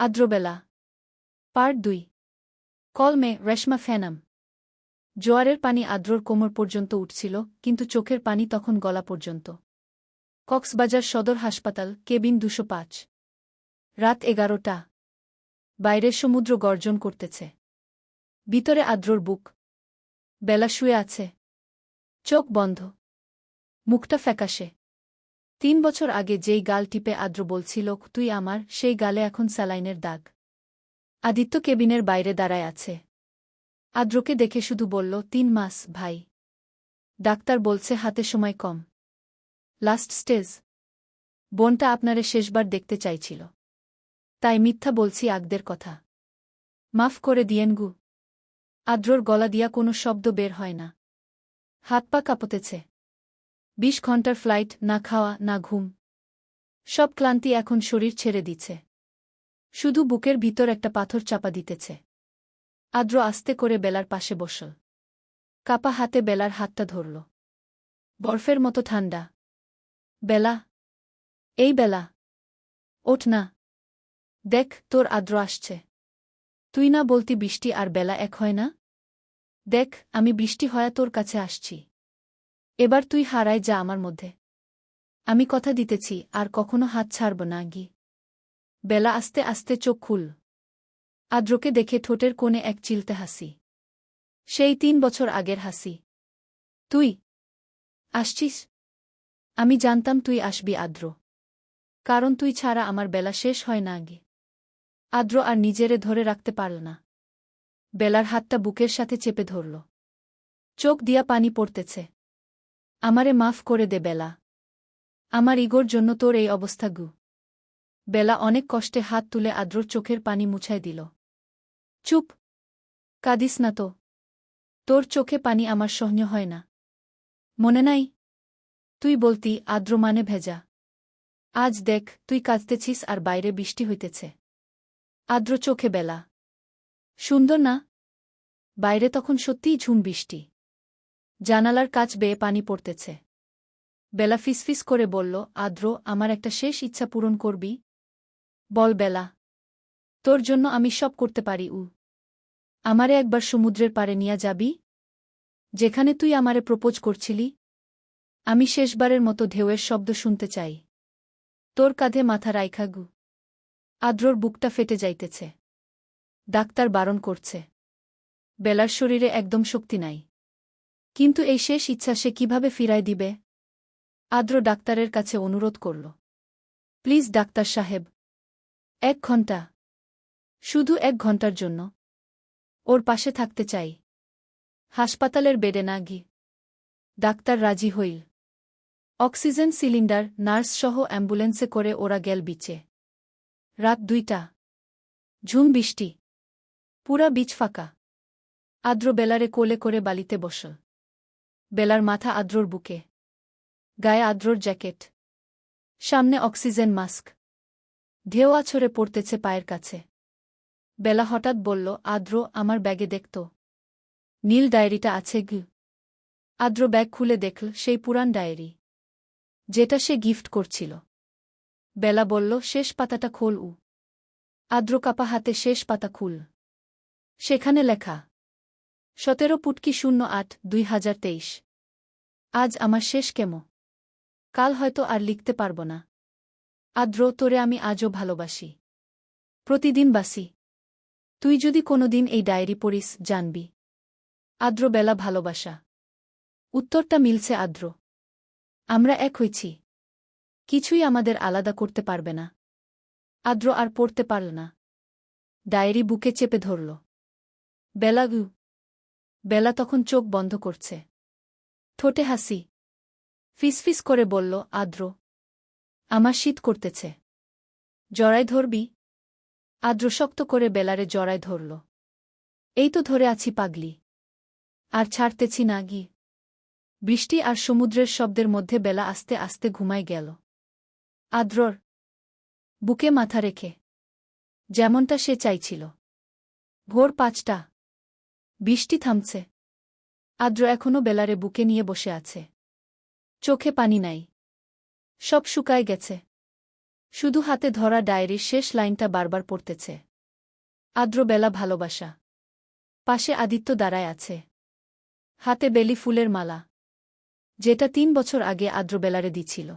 আদ্রবেলা part ২ কলমে রেশমা ফেনাম। জোয়ারের পানি আদ্রর কোমর পর্যন্ত উঠছিল, কিন্তু চোখের পানি তখন গলা পর্যন্ত। কক্সবাজার সদর হাসপাতাল, কেবিন ২০৫। রাত ১১টা। বাইরের সমুদ্র গর্জন করতেছে। ভিতরে আদ্রর বুক। বেলা শুয়ে আছে, চোখ বন্ধ, মুখটা ফ্যাকাশে। ৩ বছর আগে যেই গাল টিপে আদ্র বলছিল তুই আমার, সেই গালে এখন স্যালাইনের দাগ। আদিত্য কেবিনের বাইরে দাঁড়ায় আছে। আদ্রকে দেখে শুধু বলল, ৩ মাস ভাই। ডাক্তার বলছে হাতে সময় কম। Last stage. বোনটা আপনারে শেষবার দেখতে চাইছিল, তাই মিথ্যা বলছি আগদের কথা। মাফ করে দিয়েন গু। আদ্রর গলা দিয়া কোনো শব্দ বের হয় না। হাত পা কাঁপতেছে। ২০ ঘণ্টার ফ্লাইট, না খাওয়া না ঘুম। সব ক্লান্তি এখন শরীর ছেড়ে দিচ্ছে। শুধু বুকের ভিতর একটা পাথর চাপা দিতেছে। আদ্র আস্তে করে বেলার পাশে বসল। কাপা হাতে বেলার হাতটা ধরল। বরফের মতো ঠান্ডা। বেলা, এই বেলা, ওঠ না। দেখ তোর আদ্র আসছে। তুই না বলতি বৃষ্টি আর বেলা এক হয় না? দেখ আমি বৃষ্টি হয়া তোর কাছে আসছি। এবার তুই হারায় যা আমার মধ্যে। আমি কথা দিতেছি আর কখনো হাত ছাড়ব না গি। বেলা আস্তে আস্তে চোখ খুল। আদ্রকে দেখে ঠোঁটের কোণে এক চিলতে হাসি। সেই ৩ বছর আগের হাসি। তুই আসছিস? আমি জানতাম তুই আসবি আদ্র। কারণ তুই ছাড়া আমার বেলা শেষ হয় না আগে। আদ্র আর নিজেরে ধরে রাখতে পারল না। বেলার হাতটা বুকের সাথে চেপে ধরল। চোখ দিয়া পানি পড়তেছে। আমারে মাফ করে দে বেলা। আমার ইগোর জন্য তোর এই অবস্থা গু। বেলা অনেক কষ্টে হাত তুলে আদ্রর চোখের পানি মুছায় দিল। চুপ, কাঁদিস না তো। তোর চোখে পানি আমার সহ্য হয় না। মনে নাই? তুই বলতি আদ্র মানে ভেজা। আজ দেখ তুই কাঁদতেছিস আর বাইরে বৃষ্টি হইতেছে। আদ্র চোখে বেলা। সুন্দর না? বাইরে তখন সত্যিই ঝুম বৃষ্টি। জানালার কাচ বেয়ে পানি পড়তেছে। বেলা ফিসফিস করে বলল, আদ্র আমার একটা শেষ ইচ্ছা পূরণ করবি? বল বেলা। তোর জন্য আমি সব করতে পারি। আমারে একবার সমুদ্রের পাড়ে নিয়া যাবি? যেখানে তুই আমারে প্রপোজ করছিলি। আমি শেষবারের মতো ঢেউয়ের শব্দ শুনতে চাই। তোর কাঁধে মাথা রাইখা গু। আদ্রর বুকটা ফেটে যাইতেছে। ডাক্তার বারণ করছে। বেলার শরীরে একদম শক্তি নাই। কিন্তু এই শেষ ইচ্ছা সে কিভাবে ফিরায় দিবে? আদ্র ডাক্তারের কাছে অনুরোধ করল, প্লিজ ডাক্তার সাহেব, ১ ঘণ্টা, শুধু ১ ঘণ্টার জন্য ওর পাশে থাকতে চাই। হাসপাতালের বেডে না গি। ডাক্তার রাজি হইল। অক্সিজেন সিলিন্ডার, নার্স সহ অ্যাম্বুলেন্সে করে ওরা গেল বিচে। রাত ২টা। ঝুম বৃষ্টি। পুরা বিচ ফাঁকা। আদ্র বেলারে কোলে করে বালিতে বসল। বেলার মাথা আদ্রর বুকে। গায়ে আদ্রর জ্যাকেট। সামনে অক্সিজেন মাস্ক। ঢেউ আছড়ে পড়তেছে পায়ের কাছে। বেলা হঠাৎ বলল, আদ্র আমার ব্যাগে দেখত। নীল ডায়েরিটা আছে গু। আদ্র ব্যাগ খুলে দেখল সেই পুরান ডায়েরি, যেটা সে গিফট করছিল। বেলা বলল, শেষ পাতাটা খোল। আদ্র কাপা হাতে শেষ পাতা খুল। সেখানে লেখা 17/08/2023। আজ আমার শেষ কেমো। কাল হয়তো আর লিখতে পারব না। আদ্র তোরে আমি আজও ভালোবাসি। প্রতিদিন বাসি। তুই যদি কোনোদিন এই ডায়েরি পড়িস জানবি। আদ্র বেলা ভালোবাসা। উত্তরটা মিলছে আদ্র। আমরা এক হইছি। কিছুই আমাদের আলাদা করতে পারবে না। আদ্র আর পড়তে পারল না। ডায়েরি বুকে চেপে ধরল। বেলা গু। বেলা তখন চোখ বন্ধ করছে। ঠোঁটে হাসি। ফিসফিস করে বলল, আদ্র আমার শীত করতেছে। জড়ায় ধরবি? আদ্র শক্ত করে বেলারে জড়ায় ধরল। এই তো ধরে আছি পাগলি। আর ছাড়তেছি না গি। বৃষ্টি আর সমুদ্রের শব্দের মধ্যে বেলা আস্তে আস্তে ঘুমায় গেল। আদ্রর বুকে মাথা রেখে, যেমনটা সে চাইছিল। ভোর ৫টা। বৃষ্টি থামছে। আদ্র এখনো বেলারে বুকে নিয়ে বসে আছে। চোখে পানি নাই। সব শুকায় গেছে। শুধু হাতে ধরা ডায়েরির শেষ লাইনটা বারবার পড়তেছে। আর্দ্রবেলা ভালোবাসা। পাশে আদিত্য দাঁড়ায় আছে, হাতে বেলি ফুলের মালা, যেটা 3 বছর আগে আর্দ্রবেলারে দিছিল।